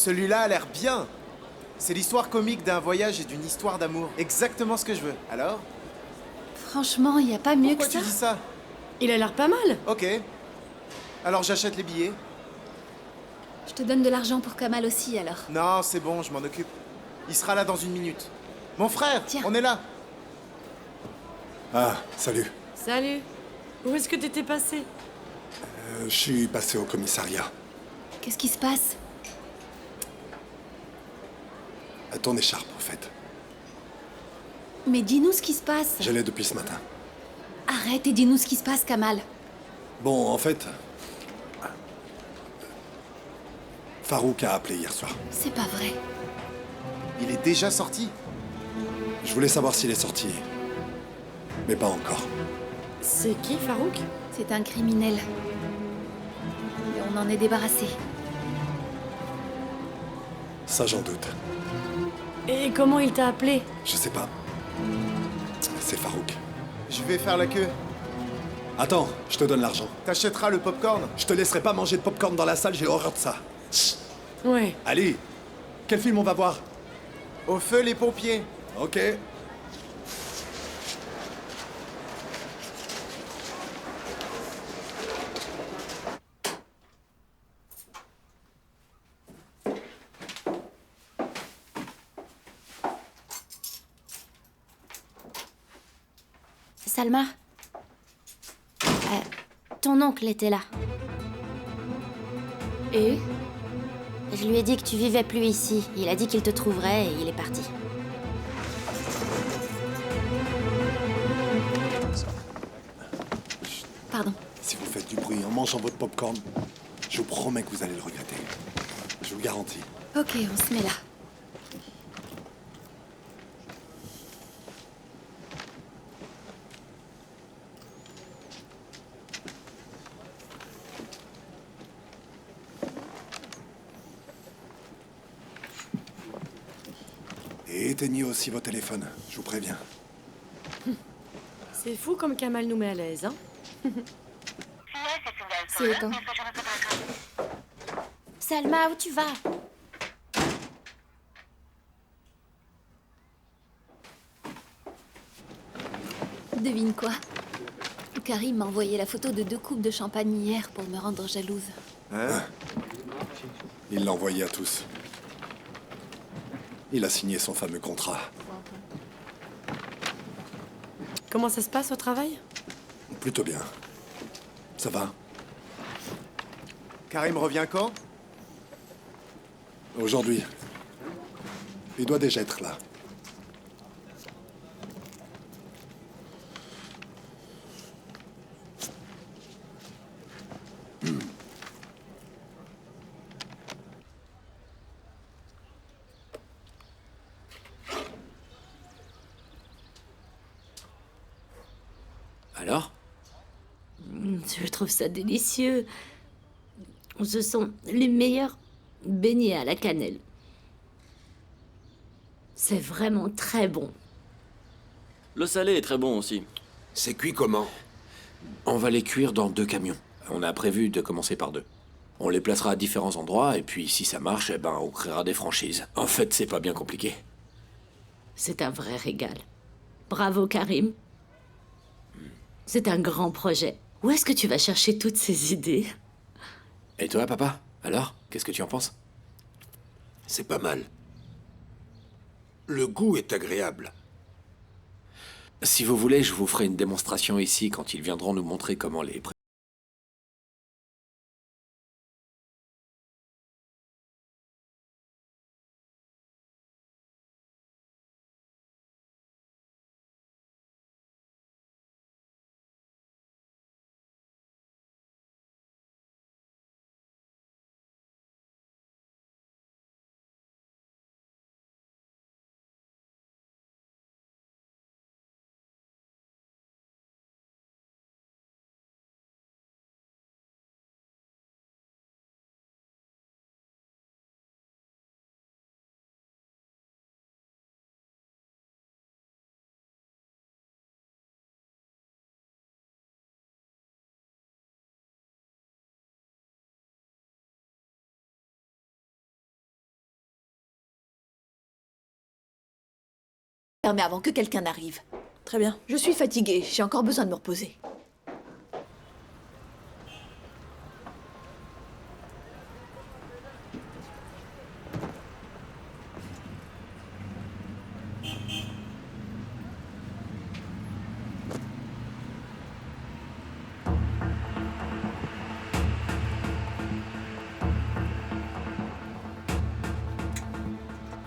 Celui-là a l'air bien. C'est l'histoire comique d'un voyage et d'une histoire d'amour. Exactement ce que je veux. Alors? Franchement, y a pas mieux Pourquoi que ça. tu dis ça? Il a l'air pas mal. Ok. Alors j'achète les billets? Je te donne de l'argent pour Kamal aussi, alors. Non, c'est bon, je m'en occupe. Il sera là dans une minute. Mon frère, Tiens. on est là. Ah, salut. Salut. Où est-ce que t'étais passé? Je suis passé au commissariat. Qu'est-ce qui se passe? À ton écharpe, en fait. Mais dis-nous ce qui se passe. Je l'ai depuis ce matin. Arrête et dis-nous ce qui se passe, Kamal. Bon, en fait... Farouk a appelé hier soir. C'est pas vrai. Il est déjà sorti? Je voulais savoir s'il est sorti. Mais pas encore. C'est qui, Farouk? C'est un criminel. Et on en est débarrassé. Ça, j'en doute. Et comment il t'a appelé? Je sais pas. C'est Farouk. Je vais faire la queue. Attends, je te donne l'argent. T'achèteras le popcorn? Je te laisserai pas manger de popcorn dans la salle, j'ai horreur de ça. Chut. Ouais. Allez, quel film on va voir? Au feu les pompiers. Ok. Salma, ton oncle était là. Et? Je lui ai dit que tu vivais plus ici. Il a dit qu'il te trouverait et il est parti. Pardon. Si vous faites du bruit en mangeant votre popcorn, je vous promets que vous allez le regretter. Je vous garantis. Ok, on se met là. Et éteignez aussi vos téléphones, je vous préviens. C'est fou comme Kamal nous met à l'aise, hein? C'est éteint. Salma, où tu vas? Devine quoi? Karim m'a envoyé la photo de 2 coupes de champagne hier pour me rendre jalouse. Hein? Il l'a envoyé à tous. Il a signé son fameux contrat. Comment ça se passe au travail? Plutôt bien. Ça va? Karim revient quand? Aujourd'hui. Il doit déjà être là. Alors? Je trouve ça délicieux. Ce sont les meilleurs beignets à la cannelle. C'est vraiment très bon. Le salé est très bon aussi. C'est cuit comment? On va les cuire dans 2 camions. On a prévu de commencer par 2. On les placera à différents endroits, et puis si ça marche, eh ben, on créera des franchises. En fait, c'est pas bien compliqué. C'est un vrai régal. Bravo, Karim. C'est un grand projet. Où est-ce que tu vas chercher toutes ces idées? Et toi, papa? Alors? Qu'est-ce que tu en penses? C'est pas mal. Le goût est agréable. Si vous voulez, je vous ferai une démonstration ici quand ils viendront nous montrer comment les Mais avant que quelqu'un n'arrive. Très bien. Je suis fatiguée, j'ai encore besoin de me reposer.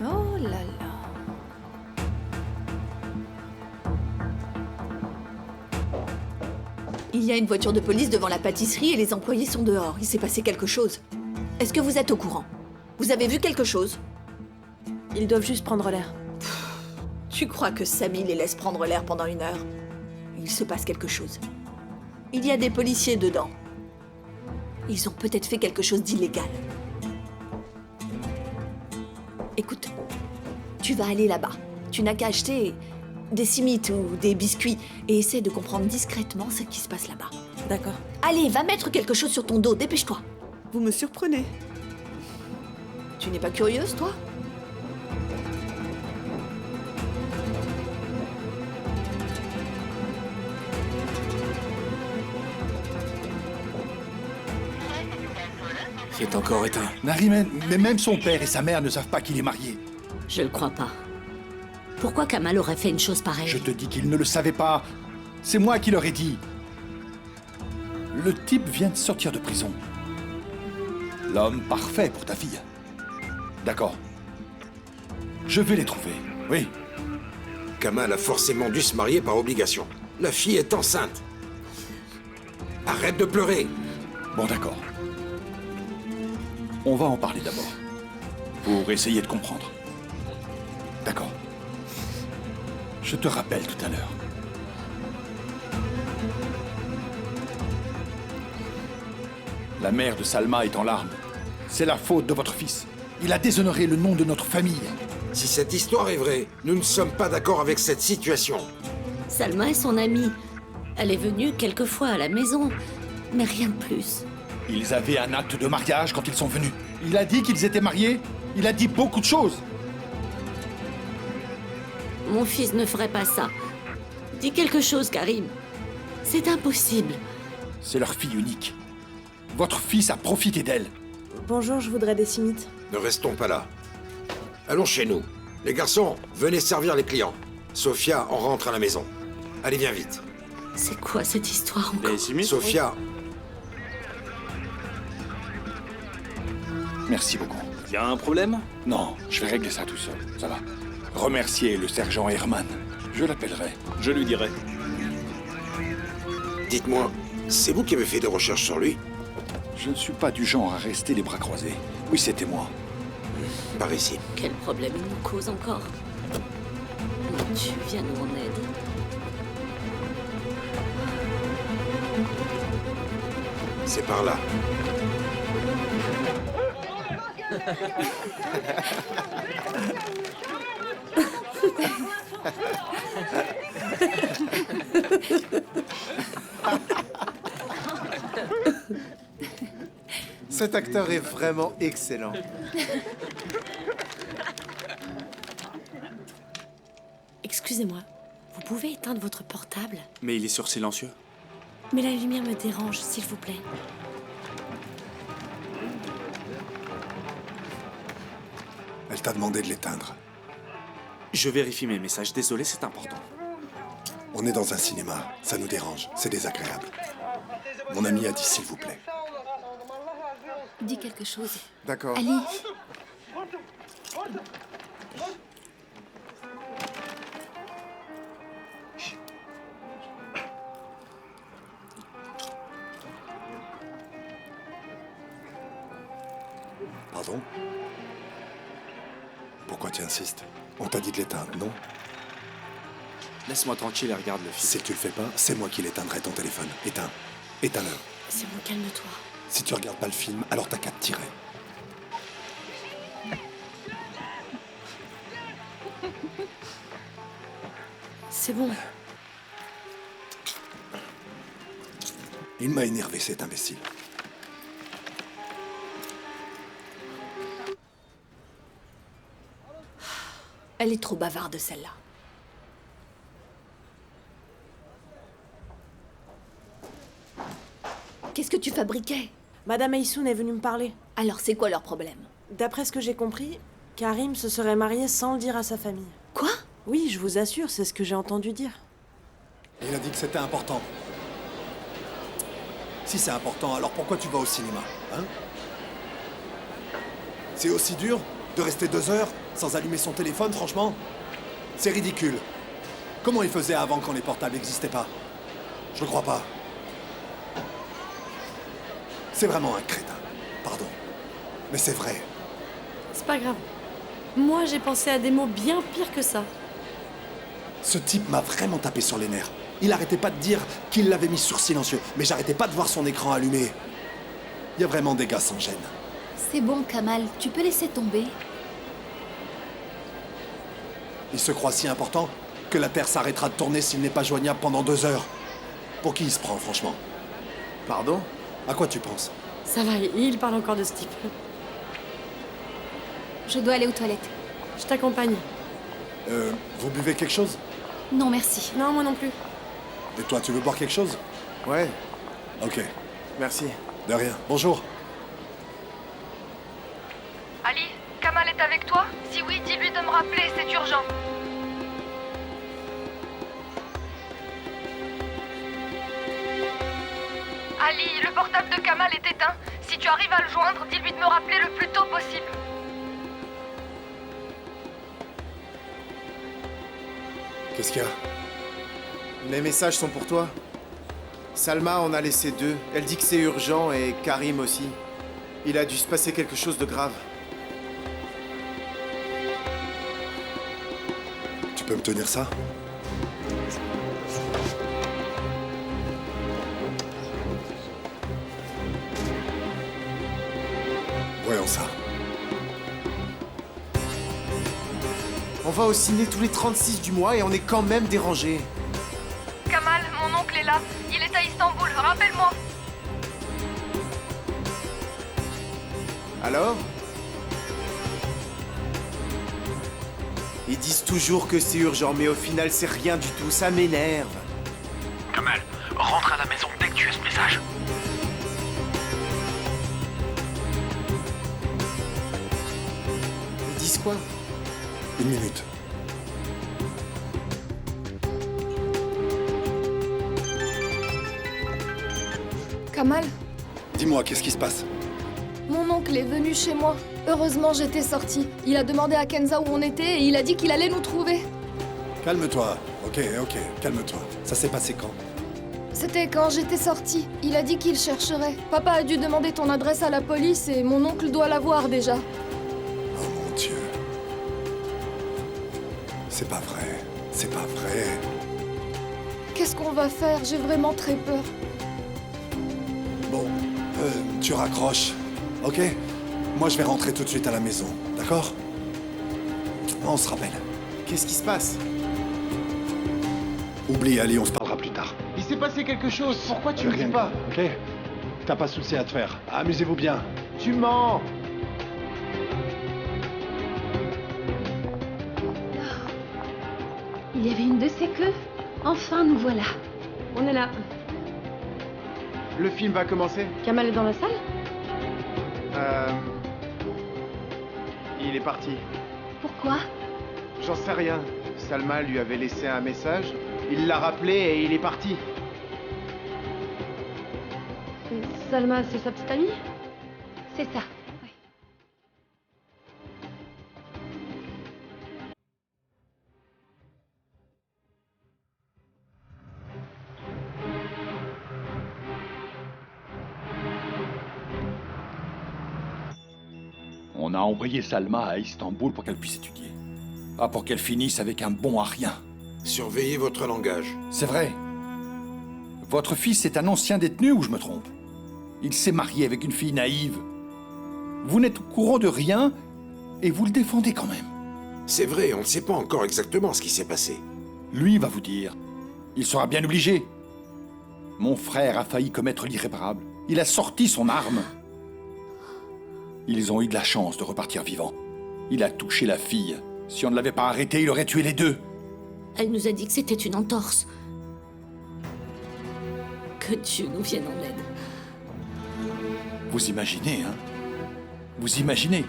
Oh là là. Il y a une voiture de police devant la pâtisserie et les employés sont dehors. Il s'est passé quelque chose. Est-ce que vous êtes au courant? Vous avez vu quelque chose? Ils doivent juste prendre l'air. Tu crois que Sammy les laisse prendre l'air pendant 1 heure? Il se passe quelque chose. Il y a des policiers dedans. Ils ont peut-être fait quelque chose d'illégal. Écoute, tu vas aller là-bas. Tu n'as qu'à acheter des cimites ou des biscuits et essaie de comprendre discrètement ce qui se passe là-bas. D'accord. Allez, va mettre quelque chose sur ton dos, dépêche-toi. Vous me surprenez. Tu n'es pas curieuse, toi? C'est encore éteint. Nariman, mais même son père et sa mère ne savent pas qu'il est marié. Je le crois pas. Pourquoi Kamal aurait fait une chose pareille? Je te dis qu'ils ne le savaient pas. C'est moi qui leur ai dit. Le type vient de sortir de prison. L'homme parfait pour ta fille. D'accord. Je vais les trouver, oui. Kamal a forcément dû se marier par obligation. La fille est enceinte. Arrête de pleurer. Bon, d'accord. On va en parler d'abord. Pour essayer de comprendre. D'accord. Je te rappelle tout à l'heure. La mère de Salma est en larmes. C'est la faute de votre fils. Il a déshonoré le nom de notre famille. Si cette histoire est vraie, nous ne sommes pas d'accord avec cette situation. Salma est son amie. Elle est venue quelquefois à la maison, mais rien de plus. Ils avaient un acte de mariage quand ils sont venus. Il a dit qu'ils étaient mariés. Il a dit beaucoup de choses. Mon fils ne ferait pas ça. Dis quelque chose, Karim. C'est impossible. C'est leur fille unique. Votre fils a profité d'elle. Bonjour, je voudrais des cimites. Ne restons pas là. Allons chez nous. Les garçons, venez servir les clients. Sophia, on rentre à la maison. Allez, viens vite. C'est quoi cette histoire encore? Sophia, Merci beaucoup. Y a un problème? Non, je vais régler ça tout seul. Ça va. Remerciez le sergent Herman. Je l'appellerai. Je lui dirai. dites-moi, c'est vous qui avez fait des recherches sur lui? Je ne suis pas du genre à rester les bras croisés. Oui, c'était moi. Par ici. Quel problème il nous cause encore? Mon Dieu, viens nous en aide. C'est par là. Cet acteur est vraiment excellent. Excusez-moi, vous pouvez éteindre votre portable? Mais il est sur silencieux. Mais la lumière me dérange, s'il vous plaît. Elle t'a demandé de l'éteindre. Je vérifie mes messages, désolé, c'est important. On est dans un cinéma. Ça nous dérange. C'est désagréable. Mon ami a dit s'il vous plaît. Dis quelque chose. D'accord. Ali, Pardon? Pourquoi tu insistes? On t'a dit de l'éteindre, non? Laisse-moi tranquille et regarde le film. Si tu le fais pas, c'est moi qui l'éteindrai ton téléphone. Éteins. Éteins-le. C'est bon, calme-toi. Si tu regardes pas le film, alors t'as qu'à te tirer. C'est bon. Il m'a énervé, cet imbécile. Elle est trop bavarde, celle-là. Qu'est-ce que tu fabriquais? Madame Aysoun est venue me parler. Alors c'est quoi leur problème? D'après ce que j'ai compris, Karim se serait marié sans le dire à sa famille. Quoi? Oui, je vous assure, c'est ce que j'ai entendu dire. Il a dit que c'était important. Si c'est important, alors pourquoi tu vas au cinéma, hein? C'est aussi dur de rester 2 heures sans allumer son téléphone, franchement? C'est ridicule. Comment il faisait avant quand les portables n'existaient pas? Je le crois pas. C'est vraiment un crétin. Pardon. Mais c'est vrai. C'est pas grave. Moi, j'ai pensé à des mots bien pires que ça. Ce type m'a vraiment tapé sur les nerfs. Il arrêtait pas de dire qu'il l'avait mis sur silencieux, mais j'arrêtais pas de voir son écran allumé. Il y a vraiment des gars sans gêne. C'est bon, Kamal, tu peux laisser tomber. Il se croit si important que la Terre s'arrêtera de tourner s'il n'est pas joignable pendant 2 heures. Pour qui il se prend, franchement? Pardon? À quoi tu penses? Ça va, il parle encore de ce type. Je dois aller aux toilettes. Je t'accompagne. Vous buvez quelque chose? Non, merci. Non, moi non plus. Et toi, tu veux boire quelque chose? Ouais, Ok, merci. de rien. Bonjour. Ali, Kamal est avec toi? Si oui, dis-lui de me rappeler, c'est urgent. Ali, le portable de Kamal est éteint. Si tu arrives à le joindre, dis-lui de me rappeler le plus tôt possible. Qu'est-ce qu'il y a? Les messages sont pour toi. Salma en a laissé 2. Elle dit que c'est urgent et Karim aussi. Il a dû se passer quelque chose de grave. Tu peux me tenir ça? Voyons ça. On va au ciné tous les 36 du mois et on est quand même dérangé. Kamal, mon oncle est là. Il est à Istanbul, rappelle-moi. Alors? Ils disent toujours que c'est urgent, mais au final c'est rien du tout, ça m'énerve. Kamal, rentre à la maison dès que tu as ce message. Ils disent quoi? 1 minute. Kamal, Dis-moi, qu'est-ce qui se passe? mon oncle est venu chez moi. Heureusement, j'étais sortie. Il a demandé à Kenza où on était et il a dit qu'il allait nous trouver. Calme-toi. Ok, calme-toi. Ça s'est passé quand? C'était quand j'étais sortie. Il a dit qu'il chercherait. Papa a dû demander ton adresse à la police et mon oncle doit l'avoir déjà. Oh mon Dieu. C'est pas vrai. C'est pas vrai. Qu'est-ce qu'on va faire? J'ai vraiment très peur. Bon, tu raccroches, ok? Moi, je vais rentrer tout de suite à la maison, d'accord? On se rappelle. Qu'est-ce qui se passe? Oublie, Ali, on se parlera plus tard. Il s'est passé quelque chose, pourquoi tu me dis pas? Ok? T'as pas de souci à te faire. Amusez-vous bien. Tu mens! Il y avait une de ces queues. Enfin, nous voilà. On est là. Le film va commencer? Kamal est dans la salle? Il est parti. Pourquoi? J'en sais rien. Salma lui avait laissé un message. Il l'a rappelé et il est parti. Salma, c'est sa petite amie? C'est ça. Ouais. On a envoyé Salma à Istanbul pour qu'elle puisse étudier. Pas pour qu'elle finisse avec un bon à rien. Surveillez votre langage. C'est vrai. Votre fils est un ancien détenu ou je me trompe? Il s'est marié avec une fille naïve. Vous n'êtes au courant de rien et vous le défendez quand même. C'est vrai, on ne sait pas encore exactement ce qui s'est passé. Lui va vous dire. Il sera bien obligé. Mon frère a failli commettre l'irréparable. Il a sorti son arme. Ils ont eu de la chance de repartir vivants. Il a touché la fille. Si on ne l'avait pas arrêté, il aurait tué les deux. Elle nous a dit que c'était une entorse. Que Dieu nous vienne en aide. Vous imaginez, hein? Vous imaginez?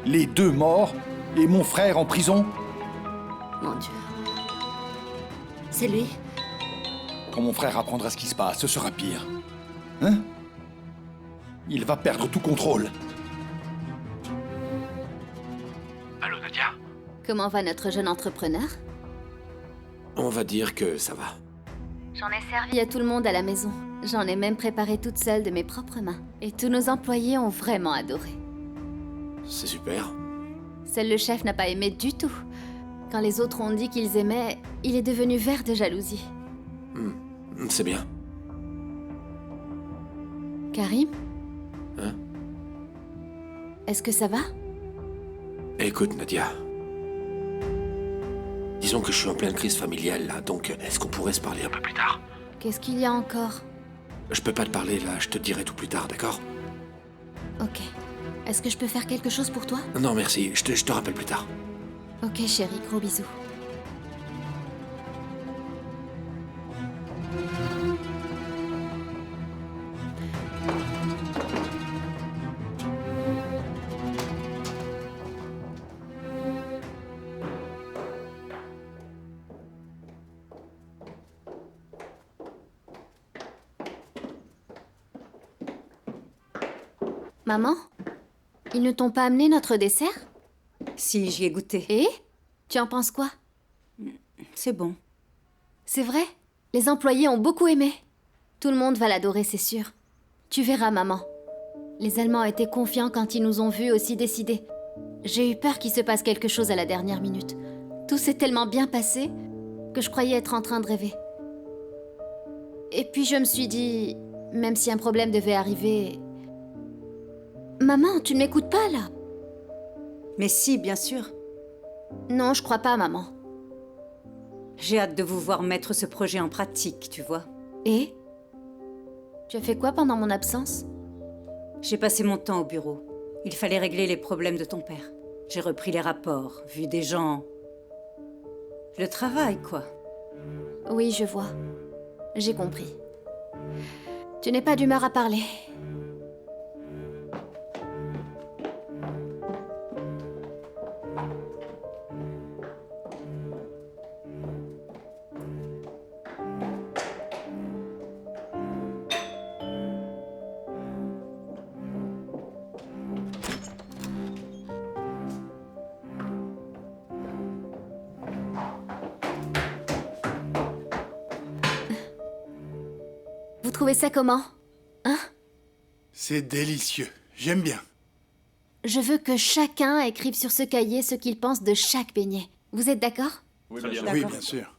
Les deux morts et mon frère en prison? Mon Dieu. C'est lui? Quand mon frère apprendra ce qui se passe, ce sera pire. Hein? Il va perdre tout contrôle. Allô, Nadia? Comment va notre jeune entrepreneur? On va dire que ça va. J'en ai servi à tout le monde à la maison. J'en ai même préparé toute seule de mes propres mains. Et tous nos employés ont vraiment adoré. C'est super. Seul le chef n'a pas aimé du tout. Quand les autres ont dit qu'ils aimaient, il est devenu vert de jalousie. C'est bien. Karim? Hein? Est-ce que ça va? Écoute, Nadia. Disons que je suis en pleine crise familiale, là, donc est-ce qu'on pourrait se parler un peu plus tard? Qu'est-ce qu'il y a encore? Je peux pas te parler, là, je te dirai tout plus tard, d'accord? Ok. Est-ce que je peux faire quelque chose pour toi? Non, merci, je te rappelle plus tard. Ok, chérie, gros bisous. Maman? Ils ne t'ont pas amené notre dessert? Si, j'y ai goûté. Et? Tu en penses quoi? C'est bon. C'est vrai? Les employés ont beaucoup aimé. Tout le monde va l'adorer, c'est sûr. Tu verras, maman. Les Allemands étaient confiants quand ils nous ont vus aussi décidés. J'ai eu peur qu'il se passe quelque chose à la dernière minute. Tout s'est tellement bien passé que je croyais être en train de rêver. Et puis je me suis dit, même si un problème devait arriver... Maman, tu ne m'écoutes pas, là? Mais si, bien sûr. Non, je crois pas, maman. J'ai hâte de vous voir mettre ce projet en pratique, tu vois. Et? Tu as fait quoi pendant mon absence? J'ai passé mon temps au bureau. Il fallait régler les problèmes de ton père. J'ai repris les rapports, vu des gens... Le travail, quoi. Oui, je vois. J'ai compris. Tu n'es pas d'humeur à parler. Vous trouvez ça comment? Hein? C'est délicieux. J'aime bien. Je veux que chacun écrive sur ce cahier ce qu'il pense de chaque beignet. Vous êtes d'accord? Oui, bien sûr.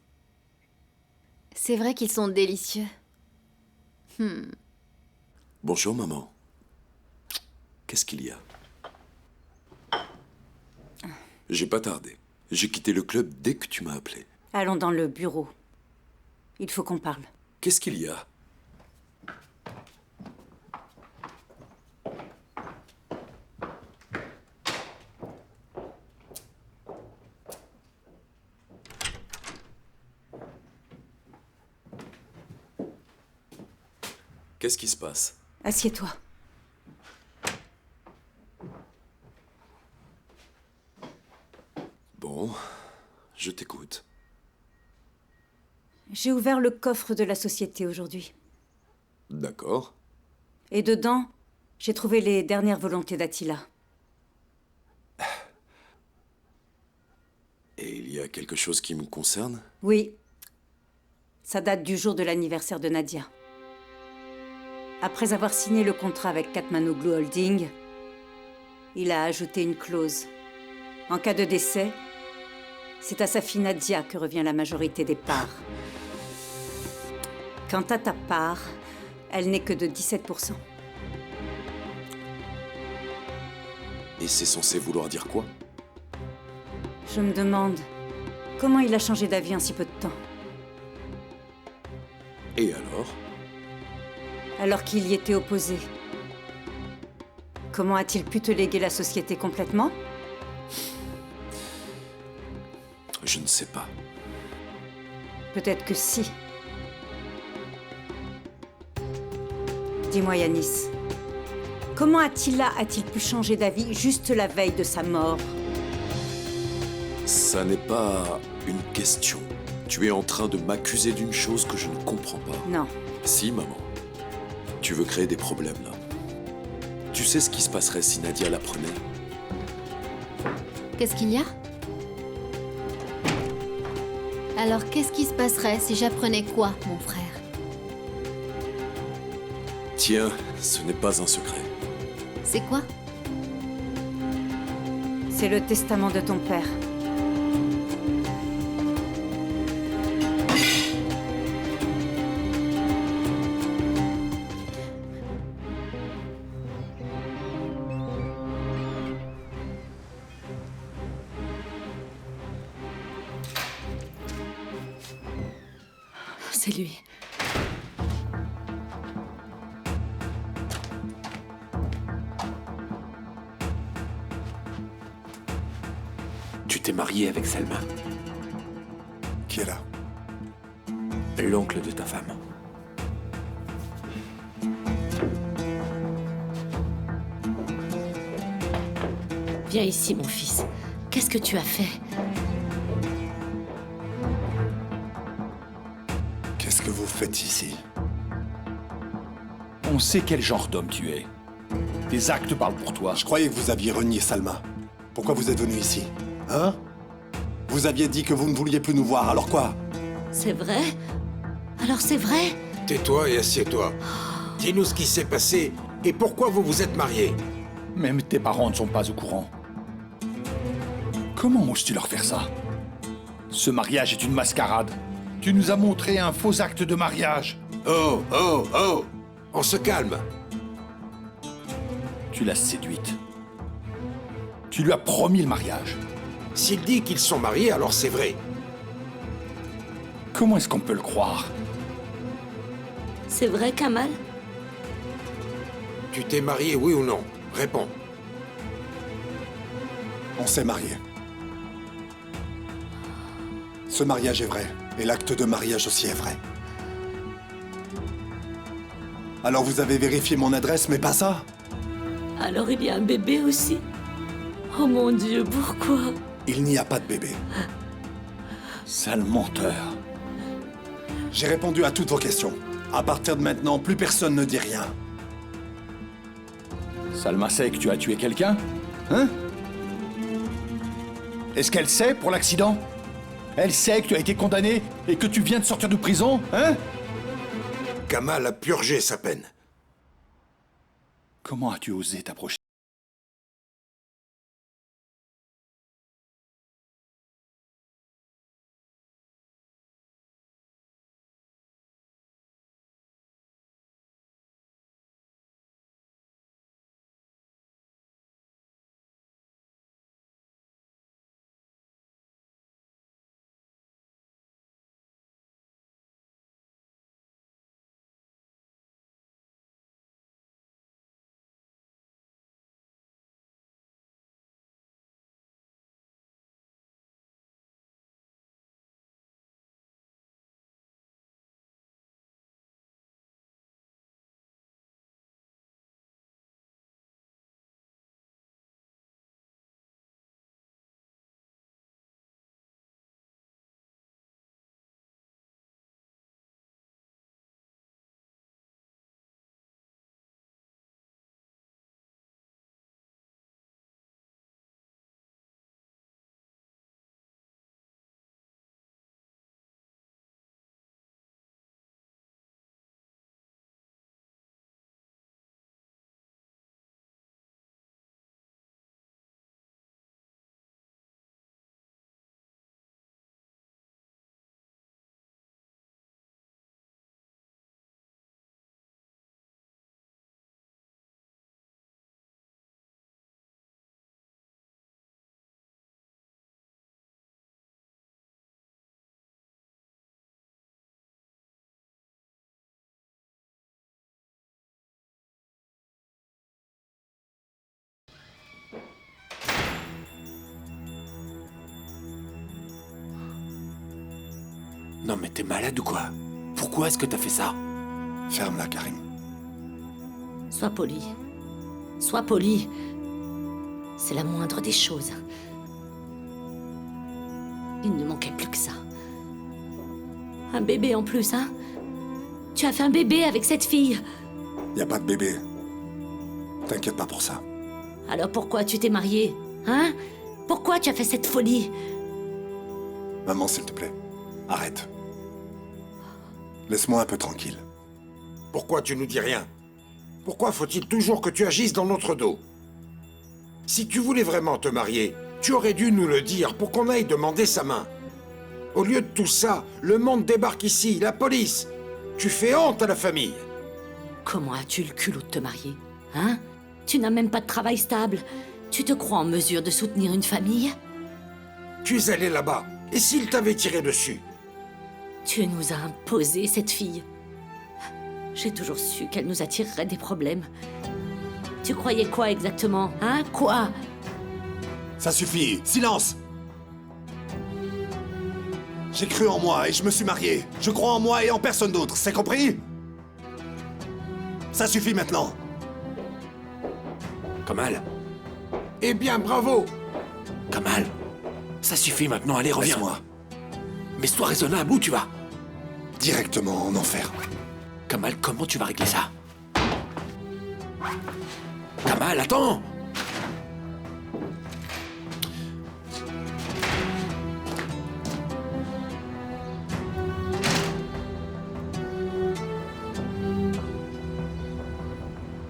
C'est vrai qu'ils sont délicieux. Bonjour, maman. Qu'est-ce qu'il y a? J'ai pas tardé. J'ai quitté le club dès que tu m'as appelé. Allons dans le bureau. Il faut qu'on parle. Qu'est-ce qu'il y a? Qu'est-ce qui se passe? Assieds-toi. Bon, je t'écoute. J'ai ouvert le coffre de la société aujourd'hui. D'accord. Et dedans, j'ai trouvé les dernières volontés d'Attila. Et il y a quelque chose qui me concerne? Oui. Ça date du jour de l'anniversaire de Nadia. Après avoir signé le contrat avec Katmanoğlu Holding, il a ajouté une clause. En cas de décès, c'est à sa fille Nadia que revient la majorité des parts. Quant à ta part, elle n'est que de 17%. Et c'est censé vouloir dire quoi? Je me demande comment il a changé d'avis en si peu de temps. Et alors? Alors qu'il y était opposé. Comment a-t-il pu te léguer la société complètement? Je ne sais pas. Peut-être que si. Dis-moi, Yanis, Comment Attila a-t-il pu changer d'avis juste la veille de sa mort? Ça n'est pas une question. Tu es en train de m'accuser d'une chose que je ne comprends pas. Non. Si, maman. Tu veux créer des problèmes, là. Tu sais ce qui se passerait si Nadia l'apprenait? Qu'est-ce qu'il y a? Alors, qu'est-ce qui se passerait si j'apprenais quoi, mon frère? Tiens, ce n'est pas un secret. C'est quoi? C'est le testament de ton père. C'est lui. Tu t'es marié avec Salma, Qui est là? l'oncle de ta femme. Viens ici, mon fils. Qu'est-ce que tu as fait? Qu'est-ce que vous faites ici? On sait quel genre d'homme tu es. Tes actes parlent pour toi. Je croyais que vous aviez renié Salma. Pourquoi vous êtes venu ici? Hein? Vous aviez dit que vous ne vouliez plus nous voir, alors quoi? C'est vrai? Alors c'est vrai? Tais-toi et assieds-toi. Dis-nous ce qui s'est passé et pourquoi vous vous êtes mariés. Même tes parents ne sont pas au courant. Comment oses-tu leur faire ça? Ce mariage est une mascarade. Tu nous as montré un faux acte de mariage. Oh, oh, oh! On se calme. Tu l'as séduite. Tu lui as promis le mariage. S'il dit qu'ils sont mariés, alors c'est vrai. Comment est-ce qu'on peut le croire? C'est vrai, Kamal? Tu t'es marié, oui ou non? Réponds. On s'est mariés. Ce mariage est vrai, et l'acte de mariage aussi est vrai. Alors vous avez vérifié mon adresse, mais pas ça? Alors il y a un bébé aussi? Oh mon Dieu, pourquoi? Il n'y a pas de bébé. Sale menteur. J'ai répondu à toutes vos questions. À partir de maintenant, plus personne ne dit rien. Salma sait que tu as tué quelqu'un? Hein? Est-ce qu'elle sait pour l'accident? Elle sait que tu as été condamné et que tu viens de sortir de prison? Hein? Kamal a purgé sa peine. Comment as-tu osé t'approcher? Non mais t'es malade ou quoi? Pourquoi est-ce que t'as fait ça? Ferme-la, Karim. Sois poli. Sois poli. C'est la moindre des choses. Il ne manquait plus que ça. Un bébé en plus, hein? Tu as fait un bébé avec cette fille. Y a pas de bébé. T'inquiète pas pour ça. Alors pourquoi tu t'es marié? Hein? Pourquoi tu as fait cette folie? Maman, s'il te plaît, arrête. Laisse-moi un peu tranquille. Pourquoi tu nous dis rien? Pourquoi faut-il toujours que tu agisses dans notre dos? Si tu voulais vraiment te marier, tu aurais dû nous le dire pour qu'on aille demander sa main. Au lieu de tout ça, le monde débarque ici, la police. Tu fais honte à la famille. Comment as-tu le culot de te marier? Hein? Tu n'as même pas de travail stable. Tu te crois en mesure de soutenir une famille? Tu es allé là-bas, et s'il t'avait tiré dessus? Tu nous as imposé cette fille. J'ai toujours su qu'elle nous attirerait des problèmes. Tu croyais quoi exactement, hein? Quoi? Ça suffit, silence! J'ai cru en moi et je me suis marié. Je crois en moi et en personne d'autre, c'est compris? Ça suffit maintenant. Kamal. Eh bien, bravo! Kamal, ça suffit maintenant, allez, reviens. Laisse-moi. Mais sois raisonnable, où tu vas? Directement en enfer. Kamal, comment tu vas régler ça? Kamal, attends!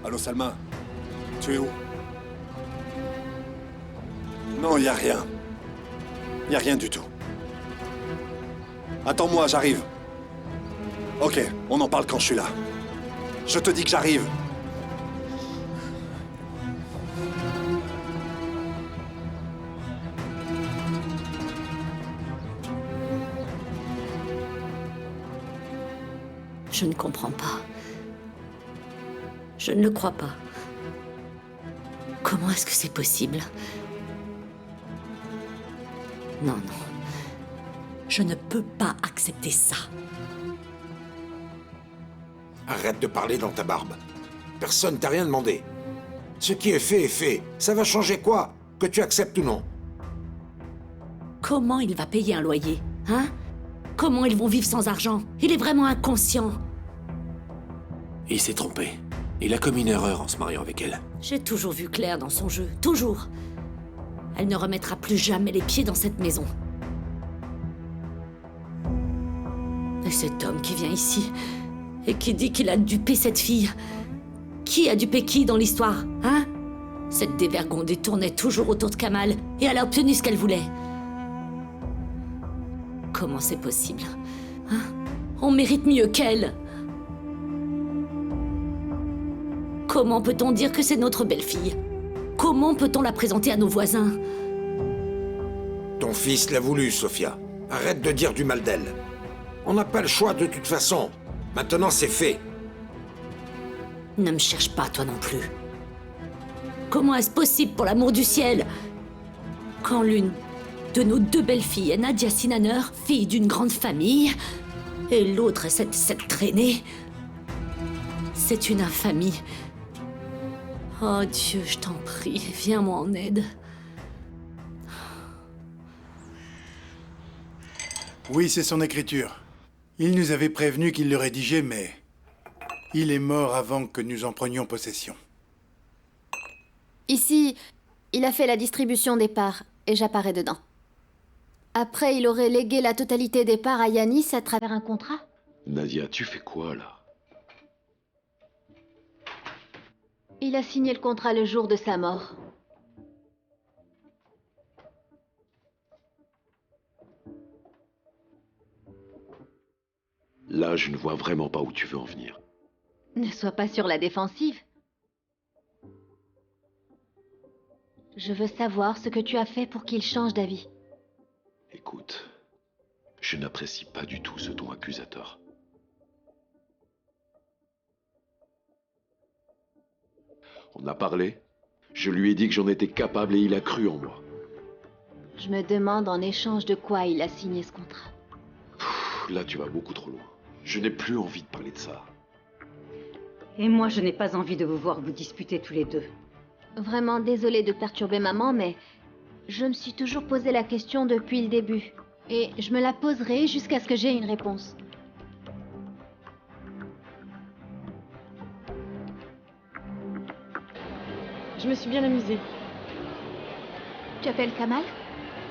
Allô, Salma? Tu es où? Non, y a rien. Y a rien du tout. Attends-moi, j'arrive. Ok, on en parle quand je suis là. Je te dis que j'arrive. Je ne comprends pas. Je ne le crois pas. Comment est-ce que c'est possible? Non, non. Je ne peux pas accepter ça. Arrête de parler dans ta barbe. Personne t'a rien demandé. Ce qui est fait est fait. Ça va changer quoi? Que tu acceptes ou non? Comment il va payer un loyer, hein? Comment ils vont vivre sans argent? Il est vraiment inconscient. Il s'est trompé. Il a commis une erreur en se mariant avec elle. J'ai toujours vu Claire dans son jeu, toujours. Elle ne remettra plus jamais les pieds dans cette maison. Et cet homme qui vient ici et qui dit qu'il a dupé cette fille. Qui a dupé qui dans l'histoire, hein? Cette dévergondée tournait toujours autour de Kamal et elle a obtenu ce qu'elle voulait. Comment c'est possible, hein? On mérite mieux qu'elle. Comment peut-on dire que c'est notre belle-fille? Comment peut-on la présenter à nos voisins? Ton fils l'a voulu, Sophia. Arrête de dire du mal d'elle. On n'a pas le choix de toute façon. Maintenant, c'est fait. Ne me cherche pas, toi non plus. Comment est-ce possible, pour l'amour du ciel, quand l'une de nos deux belles-filles est Nadia Sinaner, fille d'une grande famille, et l'autre est cette traînée? C'est une infamie. Oh Dieu, je t'en prie, viens-moi en aide. Oui, c'est son écriture. Il nous avait prévenu qu'il le rédigeait, mais il est mort avant que nous en prenions possession. Ici, il a fait la distribution des parts, et j'apparais dedans. Après, il aurait légué la totalité des parts à Yanis à travers un contrat. Nadia, tu fais quoi, là? Il a signé le contrat le jour de sa mort. Là, je ne vois vraiment pas où tu veux en venir. Ne sois pas sur la défensive. Je veux savoir ce que tu as fait pour qu'il change d'avis. Écoute, je n'apprécie pas du tout ce ton accusateur. On a parlé, je lui ai dit que j'en étais capable et il a cru en moi. Je me demande en échange de quoi il a signé ce contrat. Là, tu vas beaucoup trop loin. Je n'ai plus envie de parler de ça. Et moi, je n'ai pas envie de vous voir vous disputer tous les deux. Vraiment désolée de perturber maman, mais je me suis toujours posé la question depuis le début. Et je me la poserai jusqu'à ce que j'aie une réponse. Je me suis bien amusée. Tu appelles Kamal?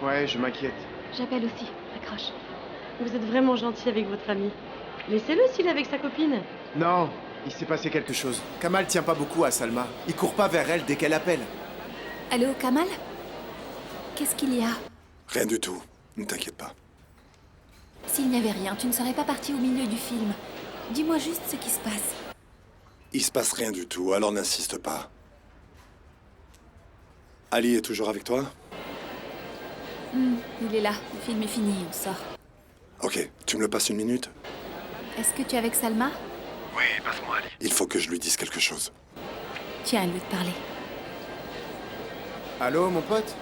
Ouais, je m'inquiète. J'appelle aussi. Accroche. Vous êtes vraiment gentil avec votre ami. Laissez-le s'il est avec sa copine. Non, il s'est passé quelque chose. Kamal tient pas beaucoup à Salma. Il court pas vers elle dès qu'elle appelle. Allô, Kamal? Qu'est-ce qu'il y a? Rien du tout. Ne t'inquiète pas. S'il n'y avait rien, tu ne serais pas parti au milieu du film. Dis-moi juste ce qui se passe. Il se passe rien du tout, alors n'insiste pas. Ali est toujours avec toi? Il est là. Le film est fini, on sort. Ok, tu me le passes une minute? Est-ce que tu es avec Salma? Oui, passe-moi Ali. Il faut que je lui dise quelque chose. Tiens, elle veut te parler. Allô, mon pote?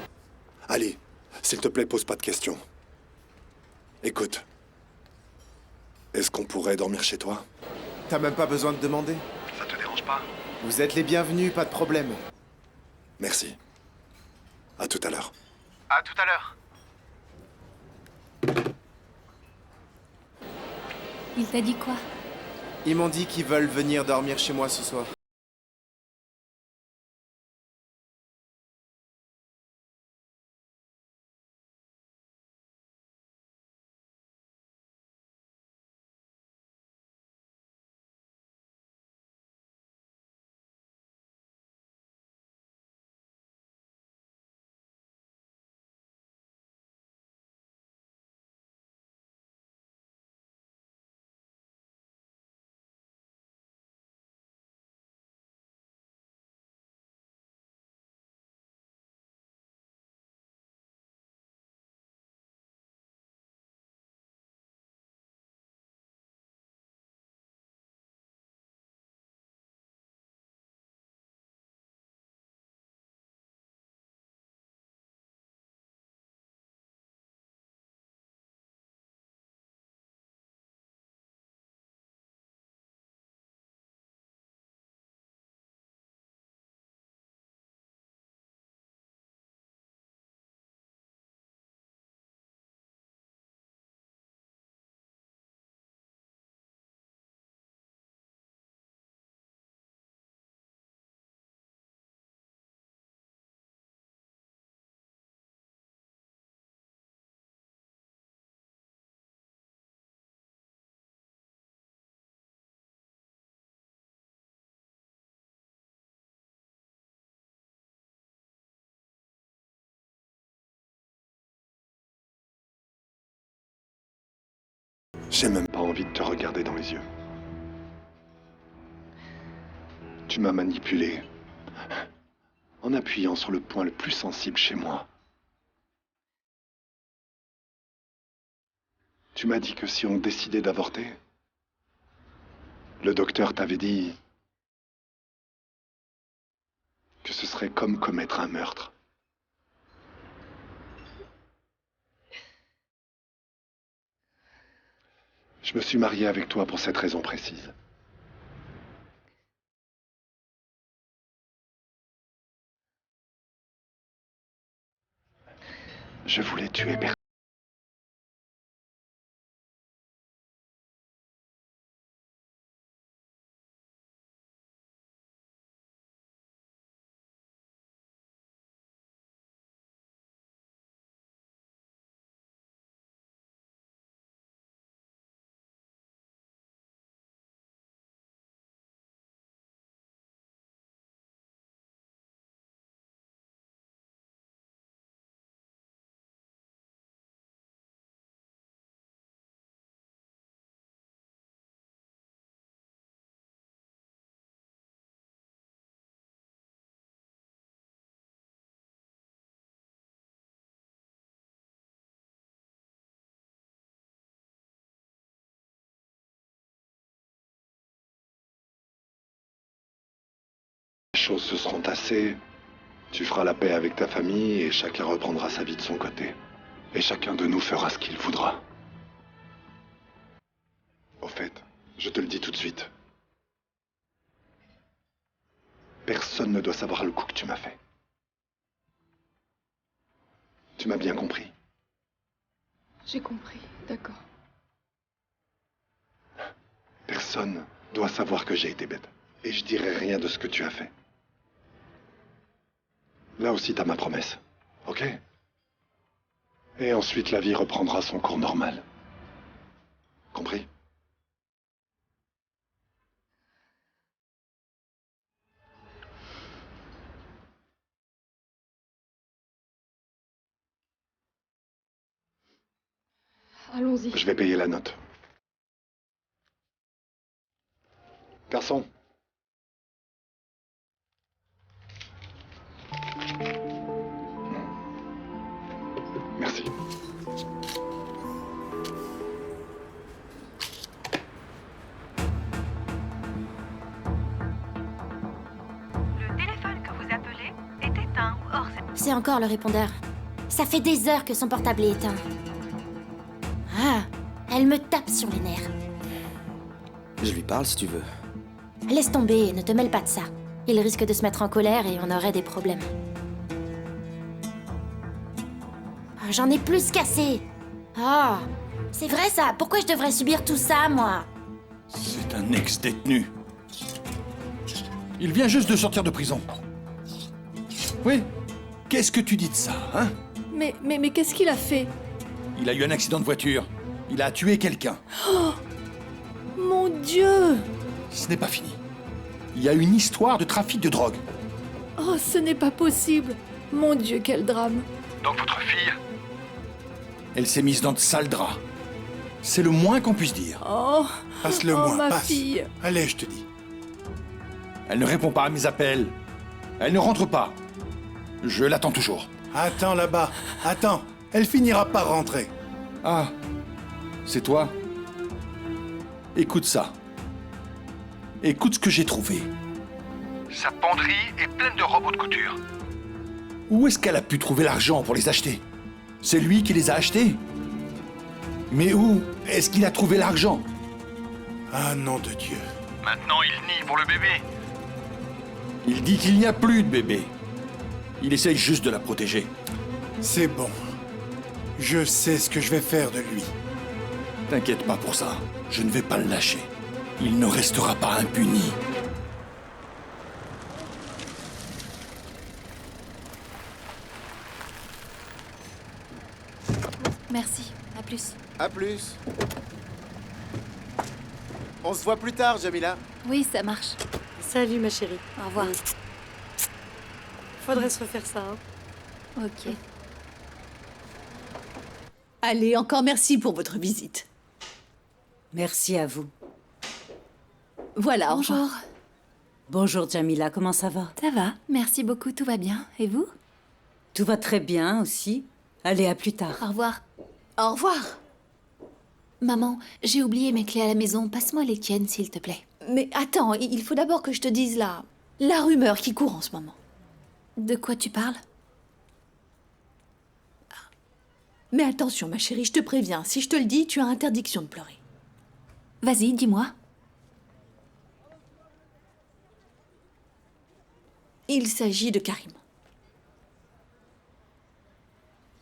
Ali, s'il te plaît, pose pas de questions. Écoute. Est-ce qu'on pourrait dormir chez toi? T'as même pas besoin de demander. Ça te dérange pas? Vous êtes les bienvenus, pas de problème. Merci. À tout à l'heure. À tout à l'heure. Il t'a dit quoi? Ils m'ont dit qu'ils veulent venir dormir chez moi ce soir. J'ai même pas envie de te regarder dans les yeux. Tu m'as manipulé en appuyant sur le point le plus sensible chez moi. Tu m'as dit que si on décidait d'avorter, le docteur t'avait dit que ce serait comme commettre un meurtre. Je me suis marié avec toi pour cette raison précise. Je voulais tuer personne. Les choses se seront tassées, tu feras la paix avec ta famille et chacun reprendra sa vie de son côté. Et chacun de nous fera ce qu'il voudra. Au fait, je te le dis tout de suite. Personne ne doit savoir le coup que tu m'as fait. Tu m'as bien compris. J'ai compris, d'accord. Personne doit savoir que j'ai été bête. Et je dirai rien de ce que tu as fait. Là aussi, t'as ma promesse. Ok? Et ensuite, la vie reprendra son cours normal. Compris? Allons-y. Je vais payer la note. Garçon. Merci. Le téléphone que vous appelez est éteint ou hors service. C'est encore le répondeur. Ça fait des heures que son portable est éteint. Ah, elle me tape sur les nerfs. Je lui parle si tu veux. Laisse tomber, ne te mêle pas de ça. Il risque de se mettre en colère et on aurait des problèmes. Oh, j'en ai plus qu'assez. Oh, c'est vrai ça. Pourquoi je devrais subir tout ça, moi? C'est un ex-détenu. Il vient juste de sortir de prison. Oui. Qu'est-ce que tu dis de ça, hein? Mais qu'est-ce qu'il a fait? Il a eu un accident de voiture. Il a tué quelqu'un. Oh, mon Dieu! Ce n'est pas fini. Il y a une histoire de trafic de drogue. Oh, ce n'est pas possible. Mon Dieu, quel drame. Donc votre fille? Elle s'est mise dans de sales draps. C'est le moins qu'on puisse dire. Oh, Passe-le-moi, ma passe. fille. Allez, je te dis. Elle ne répond pas à mes appels. Elle ne rentre pas. Je l'attends toujours. Attends là-bas. Attends. Elle finira par rentrer. Ah, c'est toi? Écoute ça. Écoute ce que j'ai trouvé. Sa penderie est pleine de robots de couture. Où est-ce qu'elle a pu trouver l'argent pour les acheter? C'est lui qui les a achetés? Mais où est-ce qu'il a trouvé l'argent? Ah, nom de Dieu. Maintenant, il nie pour le bébé. Il dit qu'il n'y a plus de bébé. Il essaye juste de la protéger. C'est bon. Je sais ce que je vais faire de lui. T'inquiète pas pour ça. Je ne vais pas le lâcher. Il ne restera pas impuni. Merci, à plus. À plus. On se voit plus tard, Jamila. Oui, ça marche. Salut, ma chérie. Au revoir. Faudrait se refaire ça, hein. Ok. Allez, encore merci pour votre visite. Merci à vous. Voilà, au Bonjour. revoir. Bonjour Jamila, comment ça va? Ça va, merci beaucoup, tout va bien. Et vous? Tout va très bien aussi. Allez, à plus tard. Au revoir. Au revoir. Maman, j'ai oublié mes clés à la maison. Passe-moi les tiennes, s'il te plaît. Mais attends, il faut d'abord que je te dise la rumeur qui court en ce moment. De quoi tu parles? Mais attention, ma chérie, je te préviens, si je te le dis, tu as interdiction de pleurer. Vas-y, dis-moi. Il s'agit de Karim.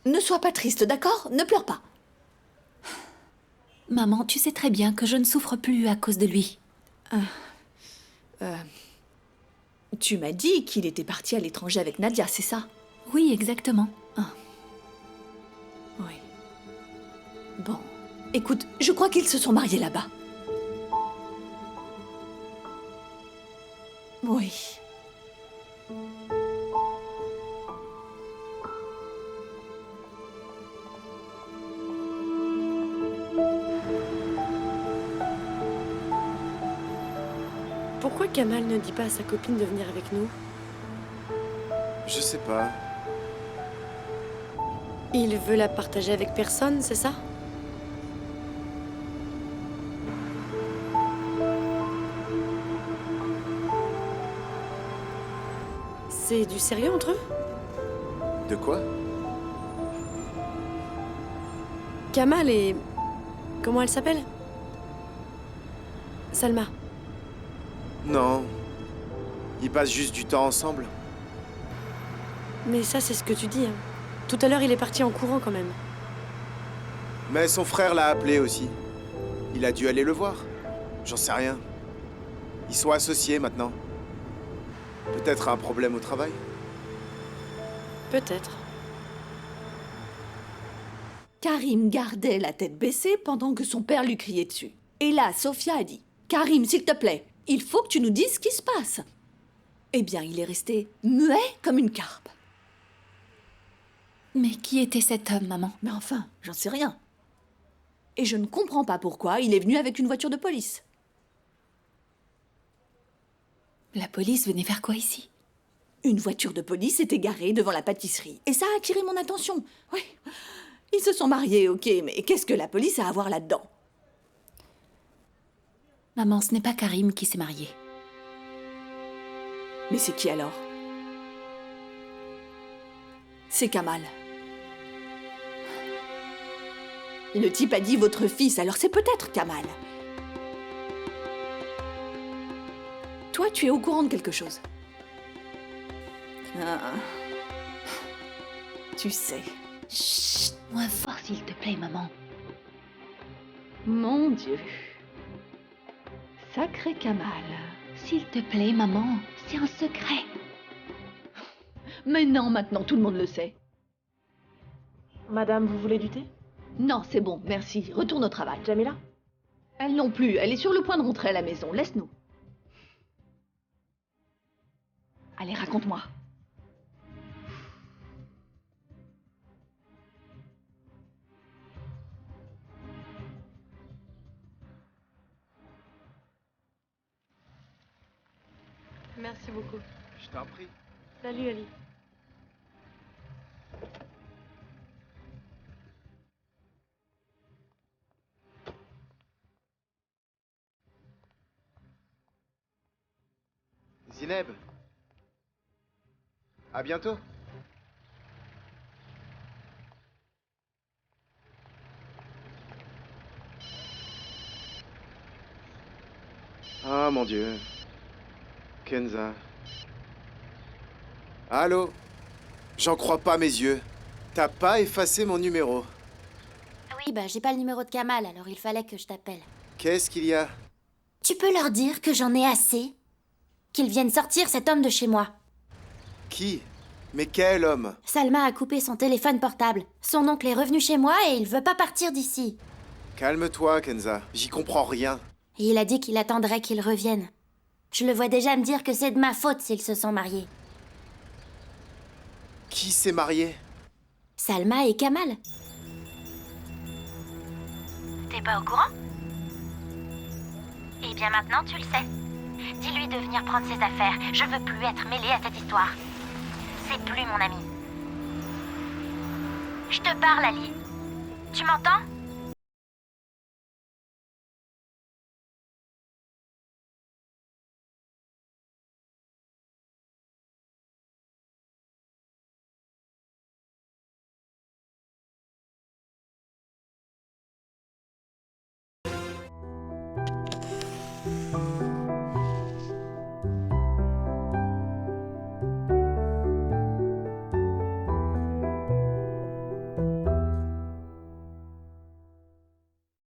Ne sois pas triste, d'accord? Ne pleure pas. Maman, tu sais très bien que je ne souffre plus à cause de lui. Tu m'as dit qu'il était parti à l'étranger avec Nadia, c'est ça? Oui, exactement. Oui. Bon, écoute, je crois qu'ils se sont mariés là-bas. Oui. Pourquoi Kamal ne dit pas à sa copine de venir avec nous? Je sais pas. Il veut la partager avec personne, c'est ça? C'est du sérieux entre eux? De quoi? Kamal et... Comment elle s'appelle? Salma. Non. Ils passent juste du temps ensemble. Mais ça, c'est ce que tu dis, hein. Tout à l'heure, il est parti en courant quand même. Mais son frère l'a appelé aussi. Il a dû aller le voir. J'en sais rien. Ils sont associés maintenant. Peut-être un problème au travail. Peut-être. Karim gardait la tête baissée pendant que son père lui criait dessus. Et là, Sophia a dit « Karim, s'il te plaît, il faut que tu nous dises ce qui se passe. » Eh bien, il est resté muet comme une carpe. Mais qui était cet homme, maman? Mais enfin, j'en sais rien. Et je ne comprends pas pourquoi il est venu avec une voiture de police. La police venait faire quoi ici? Une voiture de police était garée devant la pâtisserie. Et ça a attiré mon attention. Oui, ils se sont mariés, ok, mais qu'est-ce que la police a à voir là-dedans? Maman, ce n'est pas Karim qui s'est marié. Mais c'est qui alors? C'est Kamal. Le type a dit votre fils, alors c'est peut-être Kamal. Toi, tu es au courant de quelque chose? Ah. Tu sais. Chut, moins fort s'il te plaît, maman. Mon Dieu. Sacré Kamal. S'il te plaît, maman, c'est un secret. Mais non, maintenant tout le monde le sait. Madame, vous voulez du thé? Non, c'est bon, merci. Retourne au travail. Jamila? Elle non plus, elle est sur le point de rentrer à la maison. Laisse-nous. Allez, raconte-moi. Merci beaucoup. Je t'en prie. Salut, Ali. Zineb. À bientôt. Ah mon Dieu. Kenza. Allô? J'en crois pas mes yeux. T'as pas effacé mon numéro. Oui, bah j'ai pas le numéro de Kamal, alors il fallait que je t'appelle. Qu'est-ce qu'il y a? Tu peux leur dire que j'en ai assez? Qu'ils viennent sortir cet homme de chez moi. Qui? Mais quel homme? Salma a coupé son téléphone portable. Son oncle est revenu chez moi et il veut pas partir d'ici. Calme-toi, Kenza. J'y comprends rien. Et il a dit qu'il attendrait qu'il revienne. Je le vois déjà me dire que c'est de ma faute s'ils se sont mariés. Qui s'est marié? Salma et Kamal. T'es pas au courant? Eh bien maintenant tu le sais. Dis-lui de venir prendre ses affaires. Je veux plus être mêlée à cette histoire. C'est plus mon ami. Je te parle, Ali. Tu m'entends?